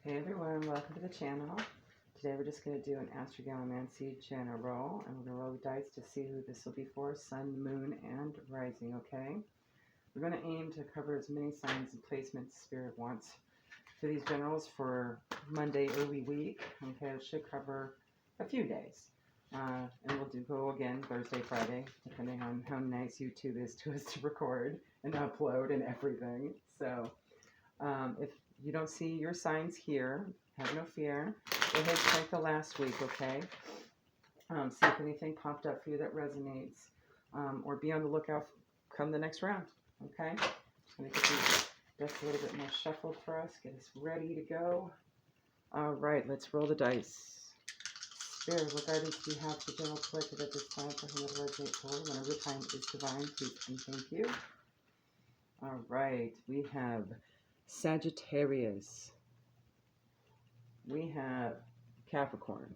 Hey everyone, welcome to the channel. Today we're just going to do an astrogalomancy general, and we're going to roll the dice to see who this will be for, sun, moon, and rising, okay? We're going to aim to cover as many signs and placements Spirit wants for these generals for Monday early week, okay? It should cover a few days. And we'll go again Thursday, Friday, depending on how nice YouTube is to us to record and upload and everything. So if you don't see your signs here, have no fear. Go ahead and check the last week, okay? See if anything popped up for you that resonates, or be on the lookout come the next round, okay? Just going to get these decks a little bit more shuffled for us, get us ready to go. All right, let's roll the dice. Spirit, what guidance do you have for general collective at this time for whom it resonates forward? Whenever the time is divine, please and thank you. All right, we have Sagittarius. We have Capricorn.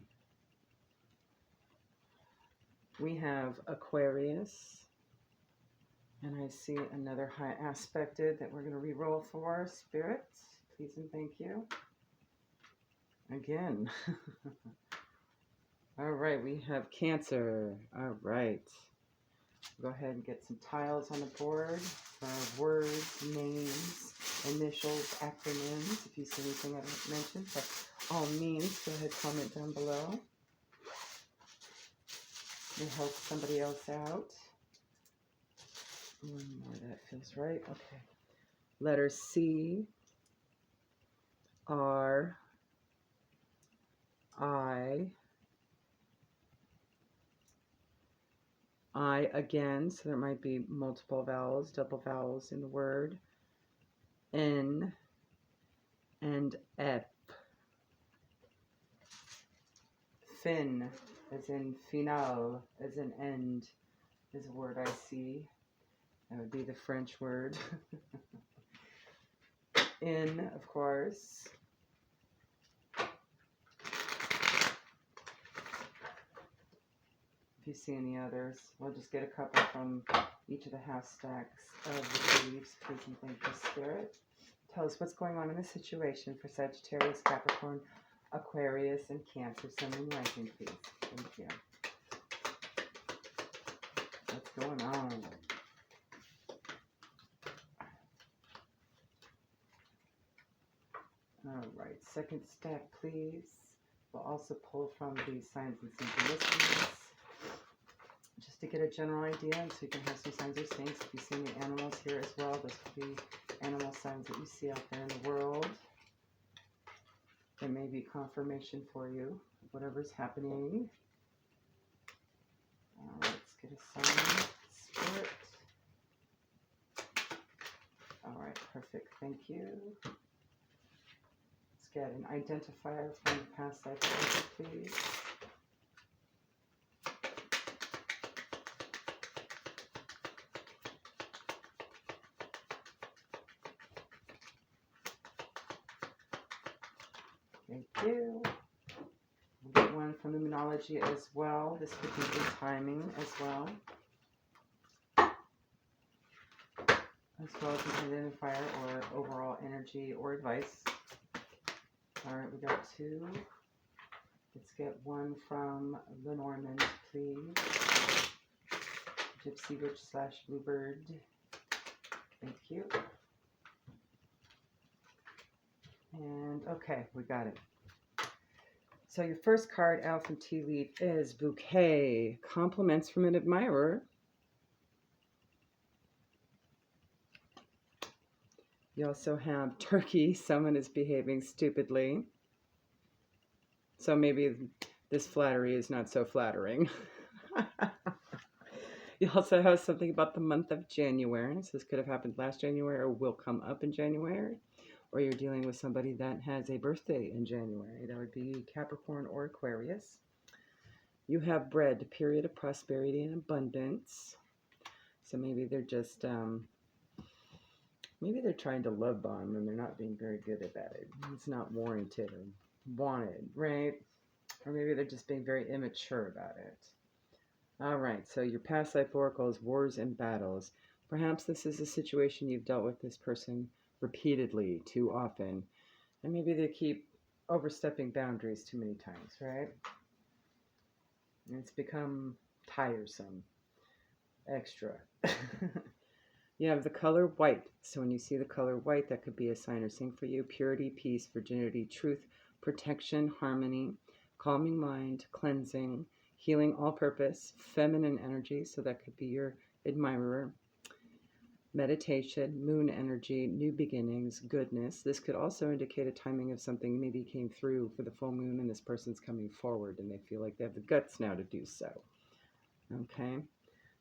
We have Aquarius. And I see another high aspected that we're going to re-roll for. Spirit, please and thank you. Again. All right, we have Cancer. All right. Go ahead and get some tiles on the board for words, names, initials, acronyms. If you see anything I don't mention, by all means, go ahead and comment down below. May help somebody else out. One more, that feels right. Okay. Letter C, R, I again, so there might be multiple vowels, double vowels in the word. N and F. Fin, as in final, as in end, is a word I see. That would be the French word. In, of course. If you see any others, we'll just get a couple from each of the half stacks of the beliefs. Please and thank you, Spirit. Tell us what's going on in this situation for Sagittarius, Capricorn, Aquarius, and Cancer, Sun, and Rising, please. Thank you. What's going on? All right, second stack, please. We'll also pull from the signs and synchronicities, just to get a general idea, and so you can have some signs or saints. If you see any animals here as well, those could be animal signs that you see out there in the world. There may be confirmation for you of whatever's happening. Let's get a sign. Spirit. All right, perfect. Thank you. Let's get an identifier from the past life, please. Thank you. We'll get one from the Moonology as well. This could be the timing as well. As well as an identifier or overall energy or advice. All right, we got two. Let's get one from Lenormand, please. Gypsy Witch / Bluebird. Thank you. And okay, we got it. So your first card out from Tea Leaf is Bouquet. Compliments from an admirer. You also have Turkey. Someone is behaving stupidly. So maybe this flattery is not so flattering. You also have something about the month of January. So this could have happened last January or will come up in January. Or you're dealing with somebody that has a birthday in January. That would be Capricorn or Aquarius. You have Bread, a period of prosperity and abundance. So maybe they're just, maybe they're trying to love bomb and they're not being very good about it. It's not warranted or wanted, right? Or maybe they're just being very immature about it. All right, so your past life oracle is wars and battles. Perhaps this is a situation you've dealt with this person repeatedly, too often. And maybe they keep overstepping boundaries too many times, right? And it's become tiresome, extra. You have the color white. So when you see the color white, that could be a sign or symbol for you. Purity, peace, virginity, truth, protection, harmony, calming mind, cleansing, healing all purpose, feminine energy. So that could be your admirer. Meditation, moon energy, new beginnings, goodness. This could also indicate a timing of something maybe came through for the full moon and this person's coming forward and they feel like they have the guts now to do so. Okay?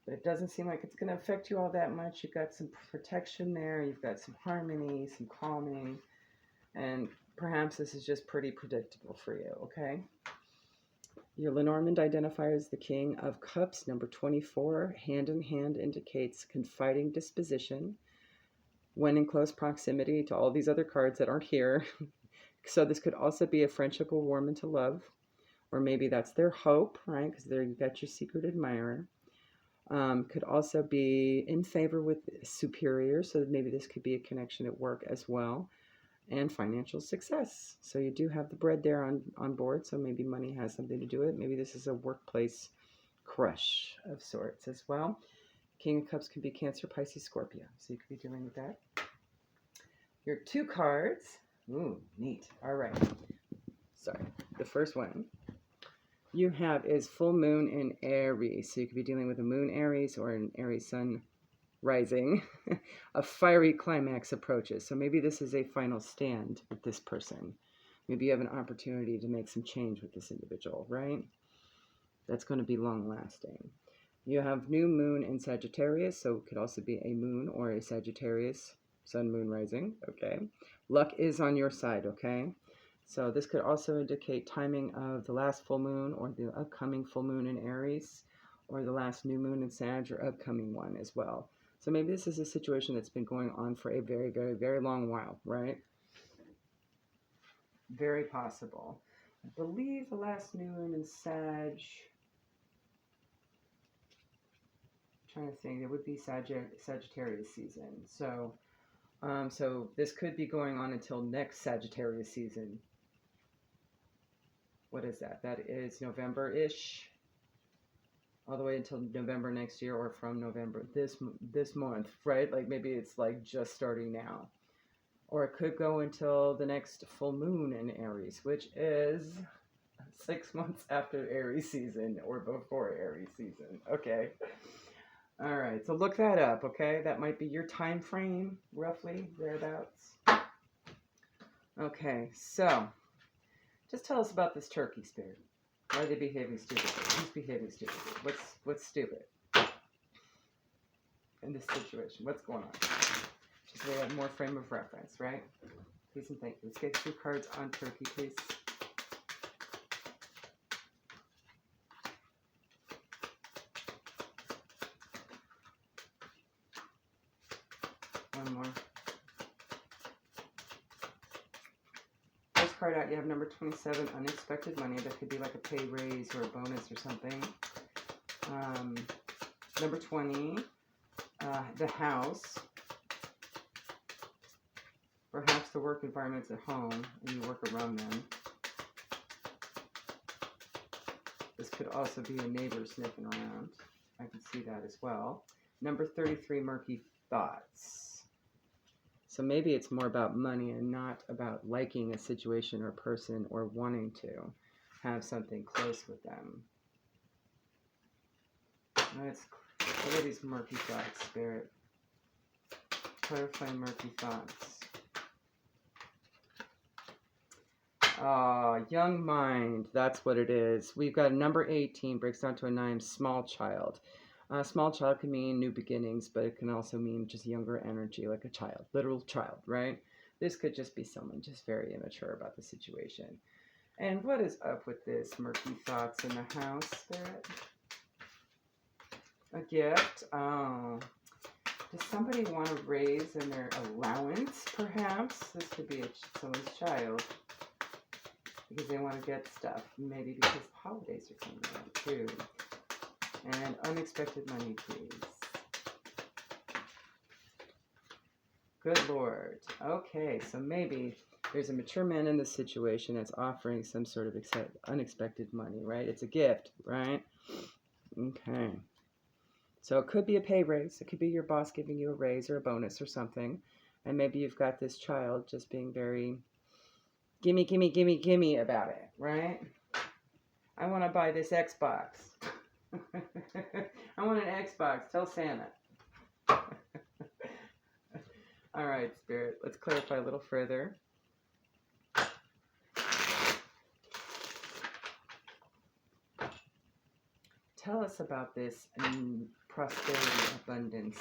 But it doesn't seem like it's going to affect you all that much. You've got some protection there. You've got some harmony, some calming. And perhaps this is just pretty predictable for you, okay? Your Lenormand identifier is the King of Cups, number 24. Hand in hand indicates confiding disposition when in close proximity to all these other cards that aren't here. So this could also be a friendship will warm into love. Or maybe that's their hope, right? Because there you've got your secret admirer. Could also be in favor with superiors, so maybe this could be a connection at work as well, and financial success. So you do have the bread there on board, so maybe money has something to do with it. Maybe this is a workplace crush of sorts as well. King of Cups can be Cancer, Pisces, Scorpio, so you could be dealing with that. Your 2 cards. Ooh, neat. All right. Sorry. The first one you have is full moon in Aries. So you could be dealing with a moon Aries or an Aries sun rising. A fiery climax approaches. So maybe this is a final stand with this person. Maybe you have an opportunity to make some change with this individual, right? That's going to be long lasting. You have new moon in Sagittarius. So it could also be a moon or a Sagittarius sun moon rising. Okay. Luck is on your side. Okay. So this could also indicate timing of the last full moon or the upcoming full moon in Aries or the last new moon in Sag or upcoming one as well. So maybe this is a situation that's been going on for a very, very, very long while, right? Very possible. I believe the last new moon in Sag, I'm trying to think, it would be Sagittarius season. So this could be going on until next Sagittarius season. What is that? That is November-ish, all the way until November next year, or from November this month, right? Like maybe it's like just starting now, or it could go until the next full moon in Aries, which is 6 months after Aries season or before Aries season. Okay. All right. So look that up. Okay, that might be your time frame, roughly thereabouts. Okay. So. Just tell us about this turkey spirit. Why are they behaving stupidly? Who's behaving stupidly? What's stupid in this situation? What's going on? Just so we have more frame of reference, right? Please and thank you. Let's get 2 cards on turkey, please. One more. Card out, you have number 27, unexpected money. That could be like a pay raise or a bonus or something. Number 20, the house. Perhaps the work environment's at home and you work around them. This could also be a neighbor sniffing around. I can see that as well. Number 33, murky thoughts. So maybe it's more about money and not about liking a situation or person or wanting to have something close with them. What are these murky thoughts, Spirit? Clarify murky thoughts. Young mind, that's what it is. We've got number 18, breaks down to a 9, small child. Small child can mean new beginnings, but it can also mean just younger energy, like a child, literal child, right? This could just be someone just very immature about the situation. And what is up with this murky thoughts in the house, Spirit? A gift. Oh. Does somebody want to raise in their allowance, perhaps? This could be someone's child. Because they want to get stuff. Maybe because the holidays are coming around, too. And unexpected money, please. Good Lord. Okay, so maybe There's a mature man in this situation that's offering some sort of unexpected money, right? It's a gift, right? Okay. So it could be a pay raise. It could be your boss giving you a raise or a bonus or something. And maybe you've got this child just being very gimme, gimme, gimme, gimme about it, right? I want to buy this Xbox. I want an Xbox. Tell Santa. All right, Spirit. Let's clarify a little further. Tell us about this prosperity, abundance,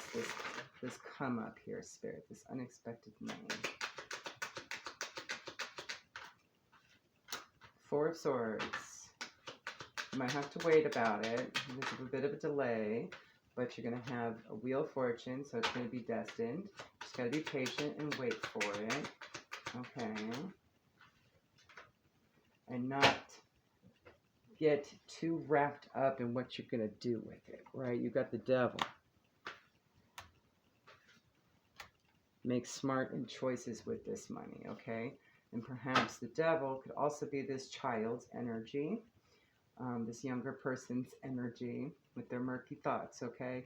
this come up here, Spirit, this unexpected money. Four of Swords. You might have to wait about it. There's a bit of a delay, but you're going to have a Wheel of Fortune, so it's going to be destined. Just got to be patient and wait for it. Okay. And not get too wrapped up in what you're going to do with it, right? You got the Devil. Make smart choices with this money, okay? And perhaps the Devil could also be this child's energy, this younger person's energy with their murky thoughts, okay?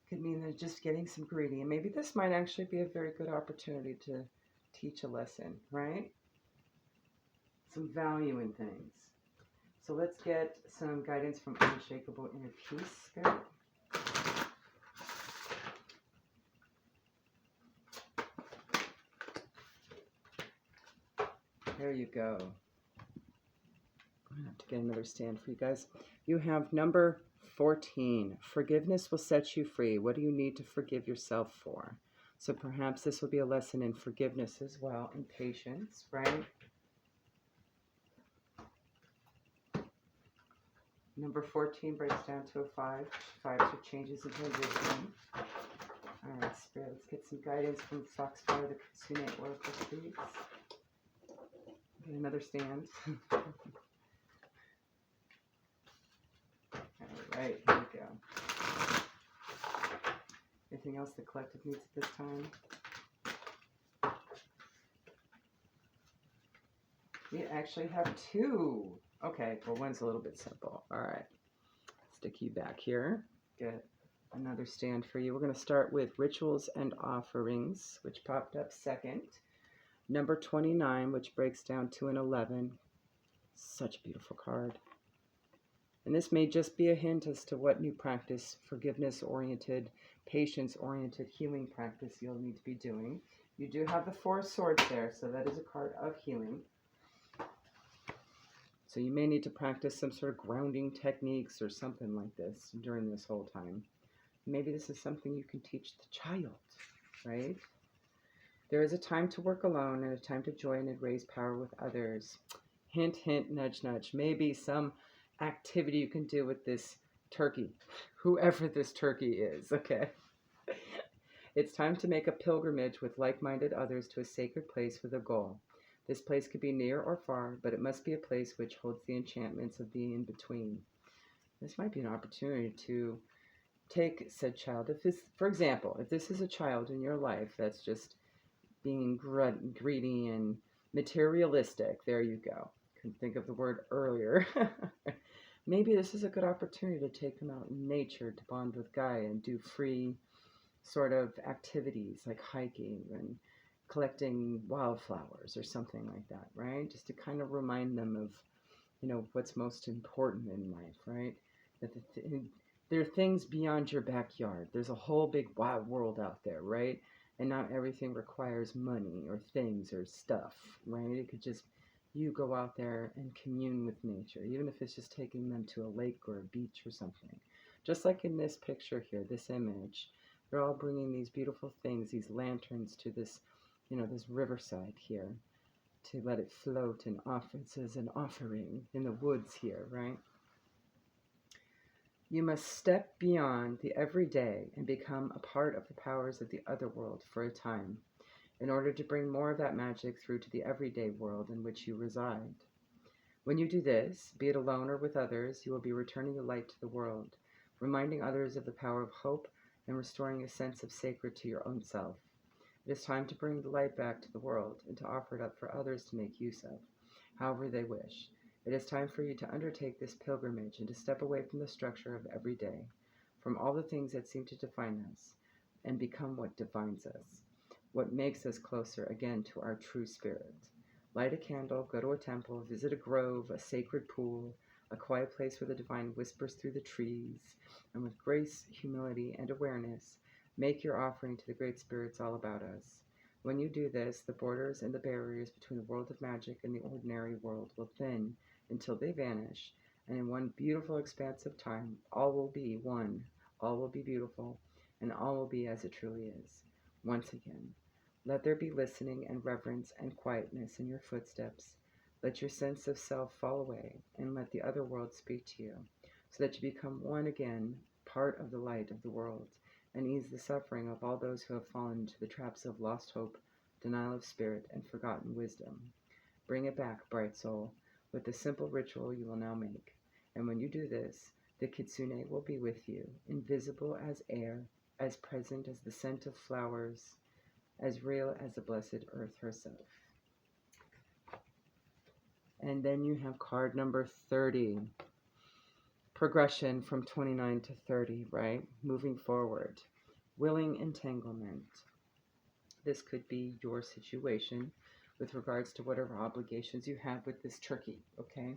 Could mean they're just getting some greedy. And maybe this might actually be a very good opportunity to teach a lesson, right? Some value in things. So let's get some guidance from Unshakable Inner Peace, Spirit. There you go. I'm going to have to get another stand for you guys. You have number 14. Forgiveness will set you free. What do you need to forgive yourself for? So perhaps this will be a lesson in forgiveness as well, and patience, right? Number 14 breaks down to a 5. 5 are changes in transition. All right, Spirit, let's get some guidance from Foxfire, the Kitsune Oracle, please. Get another stand. All right, here we go. Anything else the collective needs at this time? We actually have 2. Okay, well, one's a little bit simple. All right, stick you back here. Get another stand for you. We're going to start with Rituals and Offerings, which popped up second. Number 29, which breaks down to an 11. Such a beautiful card. And this may just be a hint as to what new practice, forgiveness-oriented, patience-oriented healing practice you'll need to be doing. You do have the 4 of Swords there, so that is a card of healing. So you may need to practice some sort of grounding techniques or something like this during this whole time. Maybe this is something you can teach the child, right? There is a time to work alone and a time to join and raise power with others. Hint, hint, nudge, nudge. Maybe some activity you can do with this turkey, whoever this turkey is, okay? It's time to make a pilgrimage with like-minded others to a sacred place with a goal. This place could be near or far, but it must be a place which holds the enchantments of the in-between. This might be an opportunity to take said child. If this, for example, if this is a child in your life that's just being greedy and materialistic, there you go. Couldn't think of the word earlier. Maybe this is a good opportunity to take them out in nature to bond with Gaia and do free sort of activities like hiking and collecting wildflowers or something like that, right? Just to kind of remind them of, you know, what's most important in life, right? That there are things beyond your backyard. There's a whole big wide world out there, right? And not everything requires money or things or stuff, right? It could just, you go out there and commune with nature, even if it's just taking them to a lake or a beach or something. Just like in this picture here, this image, they're all bringing these beautiful things, these lanterns to this, you know, this riverside here to let it float and offer. It says an offering in the woods here, right? You must step beyond the everyday and become a part of the powers of the other world for a time, in order to bring more of that magic through to the everyday world in which you reside. When you do this, be it alone or with others, you will be returning the light to the world, reminding others of the power of hope and restoring a sense of sacred to your own self. It is time to bring the light back to the world and to offer it up for others to make use of, however they wish. It is time for you to undertake this pilgrimage and to step away from the structure of every day, from all the things that seem to define us, and become what defines us, what makes us closer again to our true spirit. Light a candle, go to a temple, visit a grove, a sacred pool, a quiet place where the divine whispers through the trees, and with grace, humility, and awareness, make your offering to the great spirits all about us. When you do this, the borders and the barriers between the world of magic and the ordinary world will thin until they vanish, and in one beautiful expanse of time, all will be one, all will be beautiful, and all will be as it truly is. Once again, let there be listening and reverence and quietness in your footsteps. Let your sense of self fall away, and let the other world speak to you, so that you become one again, part of the light of the world, and ease the suffering of all those who have fallen into the traps of lost hope, denial of spirit, and forgotten wisdom. Bring it back, bright soul, with the simple ritual you will now make. And when you do this, the kitsune will be with you, invisible as air, as present as the scent of flowers, as real as the blessed earth herself. And then you have card number 30. Progression from 29 to 30, right? Moving forward. Willing entanglement. This could be your situation with regards to whatever obligations you have with this turkey, okay?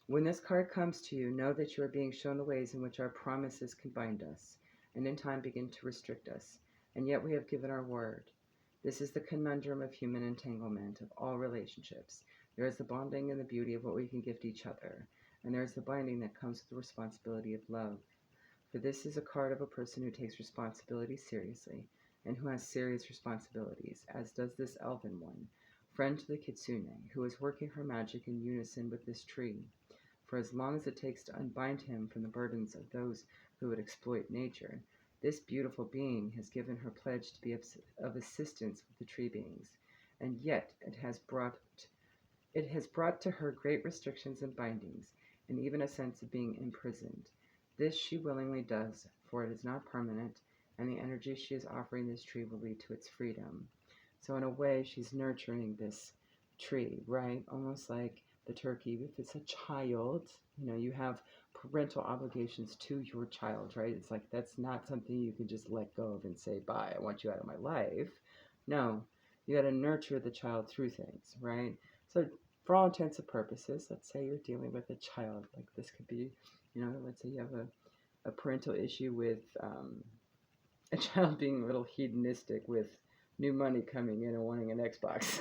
When this card comes to you, know that you are being shown the ways in which our promises can bind us, and in time begin to restrict us, and yet we have given our word. This is the conundrum of human entanglement, of all relationships. There is the bonding and the beauty of what we can give to each other, and there is the binding that comes with the responsibility of love. For this is a card of a person who takes responsibility seriously, and who has serious responsibilities, as does this elven one, friend to the kitsune, who is working her magic in unison with this tree. For as long as it takes to unbind him from the burdens of those who would exploit nature, this beautiful being has given her pledge to be of assistance with the tree beings, and yet it has brought to her great restrictions and bindings, and even a sense of being imprisoned. This she willingly does, for it is not permanent, and the energy she is offering this tree will lead to its freedom. So in a way, she's nurturing this tree, right? Almost like the turkey, if it's a child, you have parental obligations to your child, right? It's like that's not something you can just let go of and say, bye, I want you out of my life. No, you got to nurture the child through things, right? So for all intents and purposes, let's say you're dealing with a child, like this could be, let's say you have a parental issue with a child being a little hedonistic with new money coming in and wanting an Xbox.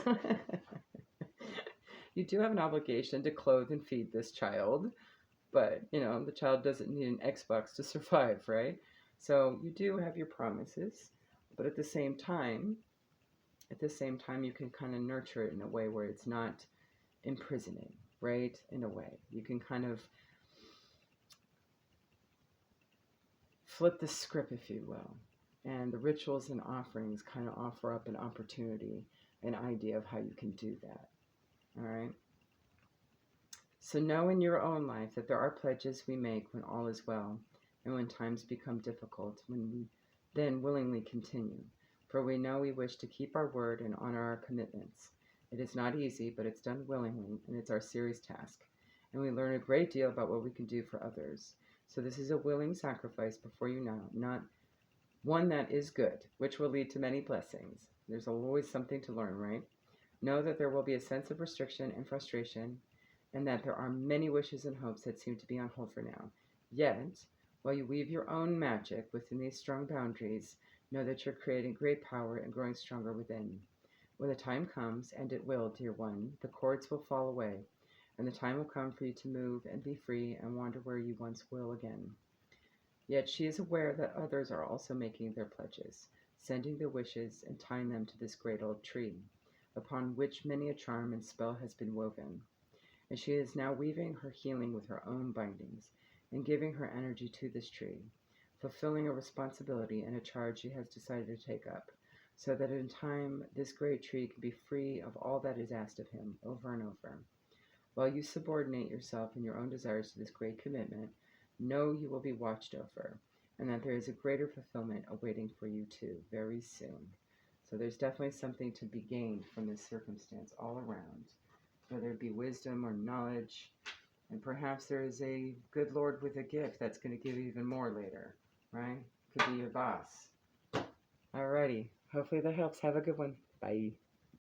You do have an obligation to clothe and feed this child, but, the child doesn't need an Xbox to survive, right? So you do have your promises, but at the same time, you can kind of nurture it in a way where it's not imprisoning, right? In a way, you can kind of flip the script, if you will. And the rituals and offerings kind of offer up an opportunity, an idea of how you can do that. All right? So know in your own life that there are pledges we make when all is well, and when times become difficult, when we then willingly continue. For we know we wish to keep our word and honor our commitments. It is not easy, but it's done willingly, and it's our serious task. And we learn a great deal about what we can do for others. So this is a willing sacrifice before you now, not one that is good, which will lead to many blessings. There's always something to learn, right? Know that there will be a sense of restriction and frustration, and that there are many wishes and hopes that seem to be on hold for now. Yet, while you weave your own magic within these strong boundaries, know that you're creating great power and growing stronger within. When the time comes, and it will, dear one, the cords will fall away, and the time will come for you to move and be free and wander where you once will again. Yet she is aware that others are also making their pledges, sending their wishes and tying them to this great old tree, upon which many a charm and spell has been woven. And she is now weaving her healing with her own bindings, and giving her energy to this tree, fulfilling a responsibility and a charge she has decided to take up, so that in time this great tree can be free of all that is asked of him over and over. While you subordinate yourself and your own desires to this great commitment, know you will be watched over, and that there is a greater fulfillment awaiting for you too, very soon. So there's definitely something to be gained from this circumstance all around, whether it be wisdom or knowledge. And perhaps there is a good Lord with a gift that's going to give you even more later, right? Could be your boss. Alrighty. Hopefully that helps. Have a good one. Bye.